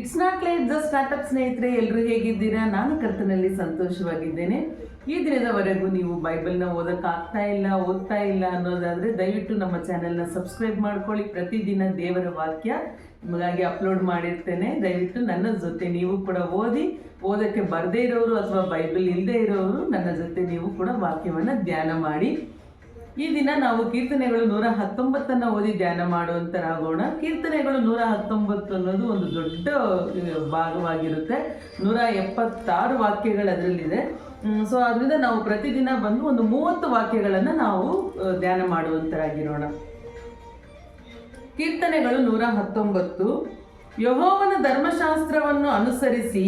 It's not like the startup ಸ್ನೇಹಿತರೆ, ಎಲ್ಲರೂ ಹೇಗಿದ್ದೀರಾ? ನಾನು ಕರ್ತನಲ್ಲಿ ಸಂತೋಷವಾಗಿದ್ದೇನೆ. ಈ ದಿನದವರೆಗೂ ನೀವು ಬೈಬಲ್ನ ಓದ್ತಾ ಇಲ್ಲ ಅನ್ನೋದಾದರೆ ದಯವಿಟ್ಟು ನಮ್ಮ ಚಾನೆಲ್ನ ಸಬ್ಸ್ಕ್ರೈಬ್ ಮಾಡ್ಕೊಳ್ಳಿ. ಪ್ರತಿದಿನ ದೇವರ ವಾಕ್ಯ ನಿಮಗಾಗಿ ಅಪ್ಲೋಡ್ ಮಾಡಿರ್ತೇನೆ. ದಯವಿಟ್ಟು ನನ್ನ ಜೊತೆ ನೀವು ಕೂಡ ಓದಕ್ಕೆ ಬರದೇ ಇರೋರು ಅಥವಾ ಬೈಬಲ್ ಇಲ್ಲದೆ ಇರೋರು ನನ್ನ ಜೊತೆ ನೀವು ಕೂಡ ವಾಕ್ಯವನ್ನು ಧ್ಯಾನ ಮಾಡಿ. ಈ ದಿನ ನಾವು ಕೀರ್ತನೆಗಳು 119 ಓದಿ ಧ್ಯಾನ ಮಾಡುವಂತರಾಗೋಣ. ಕೀರ್ತನೆಗಳು 119 ಅನ್ನೋದು ಒಂದು ದೊಡ್ಡ ಭಾಗವಾಗಿರುತ್ತೆ. 176 ವಾಕ್ಯಗಳು ಅದರಲ್ಲಿದೆ. ಸೊ ಅದರಿಂದ ನಾವು ಪ್ರತಿದಿನ ಬಂದು ಒಂದು 30 ವಾಕ್ಯಗಳನ್ನು ನಾವು ಧ್ಯಾನ ಮಾಡುವಂತರಾಗಿರೋಣ. ಕೀರ್ತನೆಗಳು 119. ಯೆಹೋವನ ಧರ್ಮಶಾಸ್ತ್ರವನ್ನು ಅನುಸರಿಸಿ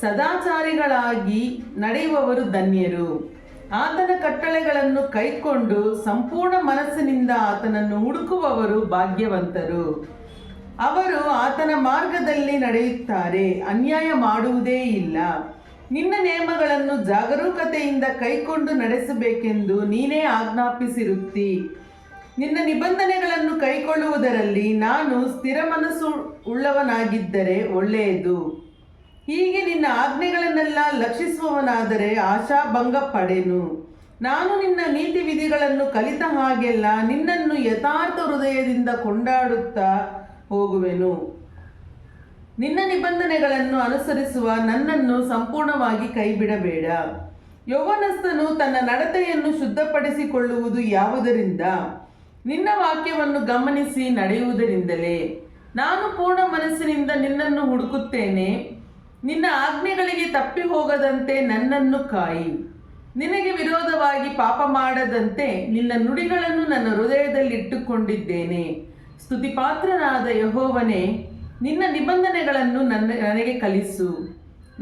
ಸದಾಚಾರಿಗಳಾಗಿ ನಡೆಯುವವರು ಧನ್ಯರು. ಆತನ ಕಟ್ಟಳೆಗಳನ್ನು ಕೈಕೊಂಡು ಸಂಪೂರ್ಣ ಮನಸ್ಸಿನಿಂದ ಆತನನ್ನು ಹುಡುಕುವವರು ಭಾಗ್ಯವಂತರು. ಅವರು ಆತನ ಮಾರ್ಗದಲ್ಲಿ ನಡೆಯುತ್ತಾರೆ, ಅನ್ಯಾಯ ಮಾಡುವುದೇ ಇಲ್ಲ. ನಿನ್ನ ನೇಮಗಳನ್ನು ಜಾಗರೂಕತೆಯಿಂದ ಕೈಕೊಂಡು ನಡೆಸಬೇಕೆಂದು ನೀನೇ ಆಜ್ಞಾಪಿಸಿರುತ್ತಿ. ನಿನ್ನ ನಿಬಂಧನೆಗಳನ್ನು ಕೈಕೊಳ್ಳುವುದರಲ್ಲಿ ನಾನು ಸ್ಥಿರ ಮನಸ್ಸು ಉಳ್ಳವನಾಗಿದ್ದರೆ ಒಳ್ಳೆಯದು. ಹೀಗೆ ನಿನ್ನ ಆಜ್ಞೆಗಳನ್ನೆಲ್ಲ ಲಕ್ಷಿಸುವವನಾದರೆ ಆಶಾಭಂಗ ಪಡೆನು. ನಾನು ನಿನ್ನ ನೀತಿ ವಿಧಿಗಳನ್ನು ಕಲಿತ ಹಾಗೆಲ್ಲ ನಿನ್ನನ್ನು ಯಥಾರ್ಥ ಹೃದಯದಿಂದ ಕೊಂಡಾಡುತ್ತಾ ಹೋಗುವೆನು. ನಿನ್ನ ನಿಬಂಧನೆಗಳನ್ನು ಅನುಸರಿಸುವ ನನ್ನನ್ನು ಸಂಪೂರ್ಣವಾಗಿ ಕೈಬಿಡಬೇಡ. ಯೌವನಸ್ಥನು ತನ್ನ ನಡತೆಯನ್ನು ಶುದ್ಧಪಡಿಸಿಕೊಳ್ಳುವುದು ಯಾವುದರಿಂದ? ನಿನ್ನ ವಾಕ್ಯವನ್ನು ಗಮನಿಸಿ ನಡೆಯುವುದರಿಂದಲೇ. ನಾನು ಪೂರ್ಣ ಮನಸ್ಸಿನಿಂದ ನಿನ್ನನ್ನು ಹುಡುಕುತ್ತೇನೆ. ನಿನ್ನ ಆಜ್ಞೆಗಳಿಗೆ ತಪ್ಪಿ ಹೋಗದಂತೆ ನನ್ನನ್ನು ಕಾಯಿ. ನಿನಗೆ ವಿರೋಧವಾಗಿ ಪಾಪ ಮಾಡದಂತೆ ನಿನ್ನ ನುಡಿಗಳನ್ನು ನನ್ನ ಹೃದಯದಲ್ಲಿಟ್ಟುಕೊಂಡಿದ್ದೇನೆ. ಸ್ತುತಿಪಾತ್ರನಾದ ಯೆಹೋವನೇ, ನಿನ್ನ ನಿಬಂಧನೆಗಳನ್ನು ನನಗೆ ಕಲಿಸು.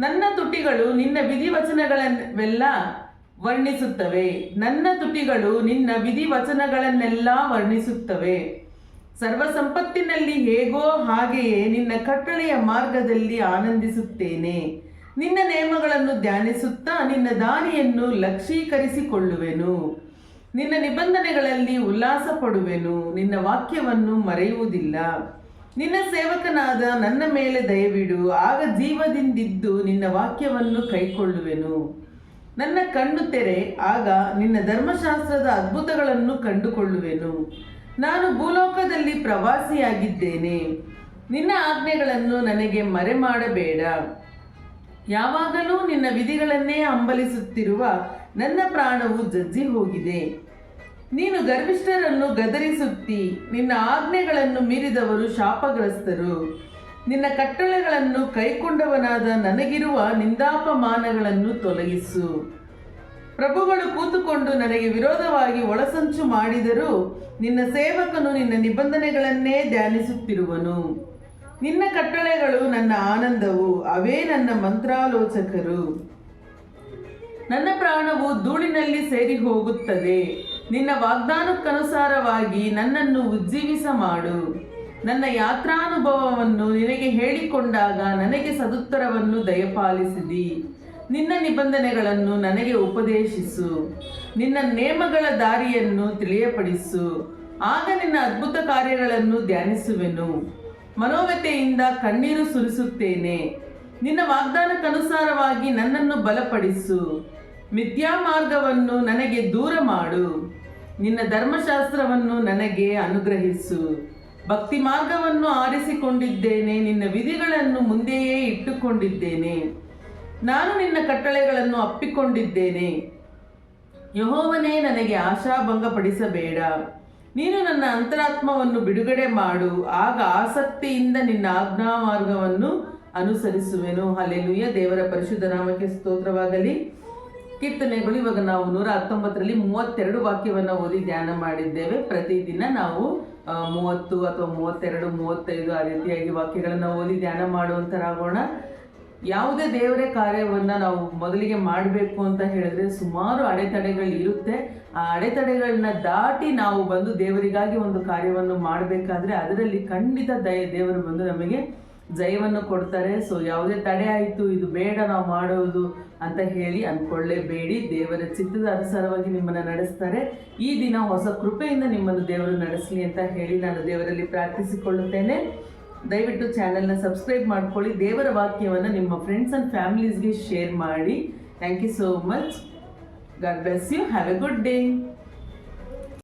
ನನ್ನ ತುಟಿಗಳು ನಿನ್ನ ವಿಧಿವಚನಗಳನ್ನೆಲ್ಲ ವರ್ಣಿಸುತ್ತವೆ. ನನ್ನ ತುಟಿಗಳು ನಿನ್ನ ವಿಧಿವಚನಗಳನ್ನೆಲ್ಲ ವರ್ಣಿಸುತ್ತವೆ. ಸರ್ವ ಸಂಪತ್ತಿನಲ್ಲಿ ಹೇಗೋ ಹಾಗೆಯೇ ನಿನ್ನ ಕಟ್ಟಳೆಯ ಮಾರ್ಗದಲ್ಲಿ ಆನಂದಿಸುತ್ತೇನೆ. ನಿನ್ನ ನೇಮಗಳನ್ನು ಧ್ಯಾನಿಸುತ್ತಾ ನಿನ್ನ ದಾರಿಯನ್ನು ಲಕ್ಷೀಕರಿಸಿಕೊಳ್ಳುವೆನು. ನಿನ್ನ ನಿಬಂಧನೆಗಳಲ್ಲಿ ಉಲ್ಲಾಸ ಪಡುವೆನು. ನಿನ್ನ ವಾಕ್ಯವನ್ನು ಮರೆಯುವುದಿಲ್ಲ. ನಿನ್ನ ಸೇವಕನಾದ ನನ್ನ ಮೇಲೆ ದಯವಿಡು, ಆಗ ಜೀವದಿಂದಿದ್ದು ನಿನ್ನ ವಾಕ್ಯವನ್ನು ಕೈಕೊಳ್ಳುವೆನು. ನನ್ನ ಕಣ್ಣು ತೆರೆ, ಆಗ ನಿನ್ನ ಧರ್ಮಶಾಸ್ತ್ರದ ಅದ್ಭುತಗಳನ್ನು ಕಂಡುಕೊಳ್ಳುವೆನು. ನಾನು ಭೂಲೋಕದಲ್ಲಿ ಪ್ರವಾಸಿಯಾಗಿದ್ದೇನೆ. ನಿನ್ನ ಆಜ್ಞೆಗಳನ್ನು ನನಗೆ ಮರೆ ಮಾಡಬೇಡ. ಯಾವಾಗಲೂ ನಿನ್ನ ವಿಧಿಗಳನ್ನೇ ಹಂಬಲಿಸುತ್ತಿರುವ ನನ್ನ ಪ್ರಾಣವು ಜಜ್ಜಿ ಹೋಗಿದೆ. ನೀನು ಗರ್ವಿಷ್ಠರನ್ನು ಗದರಿಸುತ್ತಿ. ನಿನ್ನ ಆಜ್ಞೆಗಳನ್ನು ಮೀರಿದವರು ಶಾಪಗ್ರಸ್ತರು. ನಿನ್ನ ಕಟ್ಟಳೆಗಳನ್ನು ಕೈಕೊಂಡವನಾದ ನನಗಿರುವ ನಿಂದಾಪಮಾನಗಳನ್ನು ತೊಲಗಿಸು. ಪ್ರಭುಗಳು ಕೂತುಕೊಂಡು ನನಗೆ ವಿರೋಧವಾಗಿ ಒಳಸಂಚು ಮಾಡಿದರೂ ನಿನ್ನ ಸೇವಕನು ನಿನ್ನ ನಿಬಂಧನೆಗಳನ್ನೇ ಧ್ಯಾನಿಸುತ್ತಿರುವನು. ನಿನ್ನ ಕಟ್ಟಳೆಗಳು ನನ್ನ ಆನಂದವು, ಅವೇ ನನ್ನ ಮಂತ್ರಾಲೋಚಕರು. ನನ್ನ ಪ್ರಾಣವು ಧೂಳಿನಲ್ಲಿ ಸೇರಿ ಹೋಗುತ್ತದೆ. ನಿನ್ನ ವಾಗ್ದಾನಕ್ಕನುಸಾರವಾಗಿ ನನ್ನನ್ನು ಉಜ್ಜೀವಿಸ ಮಾಡು. ನನ್ನ ಯಾತ್ರಾನುಭವವನ್ನು ನಿನಗೆ ಹೇಳಿಕೊಂಡಾಗ ನನಗೆ ಸದುತ್ತರವನ್ನು ದಯಪಾಲಿಸಿದಿ. ನಿನ್ನ ನಿಬಂಧನೆಗಳನ್ನು ನನಗೆ ಉಪದೇಶಿಸು. ನಿನ್ನ ನೇಮಗಳ ದಾರಿಯನ್ನು ತಿಳಿಯಪಡಿಸು. ಆಗ ನಿನ್ನ ಅದ್ಭುತ ಕಾರ್ಯಗಳನ್ನು ಧ್ಯಾನಿಸುವೆನು. ಮನೋವ್ಯತೆಯಿಂದ ಕಣ್ಣೀರು ಸುರಿಸುತ್ತೇನೆ. ನಿನ್ನ ವಾಗ್ದಾನಕ್ಕನುಸಾರವಾಗಿ ನನ್ನನ್ನು ಬಲಪಡಿಸು. ಮಿಥ್ಯಾ ಮಾರ್ಗವನ್ನು ನನಗೆ ದೂರ ಮಾಡು. ನಿನ್ನ ಧರ್ಮಶಾಸ್ತ್ರವನ್ನು ನನಗೆ ಅನುಗ್ರಹಿಸು. ಭಕ್ತಿ ಮಾರ್ಗವನ್ನು ಆರಿಸಿಕೊಂಡಿದ್ದೇನೆ. ನಿನ್ನ ವಿಧಿಗಳನ್ನು ಮುಂದೆಯೇ ಇಟ್ಟುಕೊಂಡಿದ್ದೇನೆ. ನಾನು ನಿನ್ನ ಕಟ್ಟಳೆಗಳನ್ನು ಅಪ್ಪಿಕೊಂಡಿದ್ದೇನೆ. ಯೆಹೋವನೇ, ನನಗೆ ಆಶಾಭಂಗಪಡಿಸಬೇಡ. ನೀನು ನನ್ನ ಅಂತರಾತ್ಮವನ್ನು ಬಿಡುಗಡೆ ಮಾಡು. ಆಗ ಆಸಕ್ತಿಯಿಂದ ನಿನ್ನ ಆಜ್ಞಾ ಮಾರ್ಗವನ್ನು ಅನುಸರಿಸುವೆನು. ಹಲ್ಲೆಲೂಯಾ. ದೇವರ ಪರಿಶುದ್ಧ ನಾಮಕ್ಕೆ ಸ್ತೋತ್ರವಾಗಲಿ. ಕೀರ್ತನೆಗಳು ಇವಾಗ ನಾವು 119ರಲ್ಲಿ 32 ವಾಕ್ಯವನ್ನು ಓದಿ ಧ್ಯಾನ ಮಾಡಿದ್ದೇವೆ. ಪ್ರತಿದಿನ ನಾವು 30 ಅಥವಾ 32, 35 ಆ ರೀತಿಯಾಗಿ ವಾಕ್ಯಗಳನ್ನು ಓದಿ ಧ್ಯಾನ ಮಾಡುವಂತರಾಗೋಣ. ಯಾವುದೇ ದೇವರೇ ಕಾರ್ಯವನ್ನು ನಾವು ಮೊದಲಿಗೆ ಮಾಡಬೇಕು ಅಂತ ಹೇಳಿದ್ರೆ ಸುಮಾರು ಅಡೆತಡೆಗಳು ಇರುತ್ತೆ. ಆ ಅಡೆತಡೆಗಳನ್ನ ದಾಟಿ ನಾವು ಬಂದು ದೇವರಿಗಾಗಿ ಒಂದು ಕಾರ್ಯವನ್ನು ಮಾಡಬೇಕಾದ್ರೆ ಅದರಲ್ಲಿ ಖಂಡಿತ ದೇವರು ಬಂದು ನಮಗೆ ಜಯವನ್ನು ಕೊಡ್ತಾರೆ. ಸೊ ಯಾವುದೇ ತಡೆ ಆಯಿತು, ಇದು ಬೇಡ ನಾವು ಮಾಡೋದು ಅಂತ ಹೇಳಿ ಅಂದ್ಕೊಳ್ಳೇಬೇಡಿ. ದೇವರ ಚಿತ್ತದ ಅನುಸಾರವಾಗಿ ನಿಮ್ಮನ್ನು ನಡೆಸ್ತಾರೆ. ಈ ದಿನ ಹೊಸ ಕೃಪೆಯಿಂದ ನಿಮ್ಮನ್ನು ದೇವರು ನಡೆಸಲಿ ಅಂತ ಹೇಳಿ ನಾನು ದೇವರಲ್ಲಿ ಪ್ರಾರ್ಥಿಸಿಕೊಳ್ಳುತ್ತೇನೆ. ದಯವಿಟ್ಟು ಚಾನೆಲ್ನ ಸಬ್ಸ್ಕ್ರೈಬ್ ಮಾಡ್ಕೊಳ್ಳಿ. ದೇವರ ವಾಕ್ಯವನ್ನು ನಿಮ್ಮ ಫ್ರೆಂಡ್ಸ್ ಆ್ಯಂಡ್ ಫ್ಯಾಮಿಲೀಸ್ಗೆ ಶೇರ್ ಮಾಡಿ. Thank you so much. God bless you. Have a good day.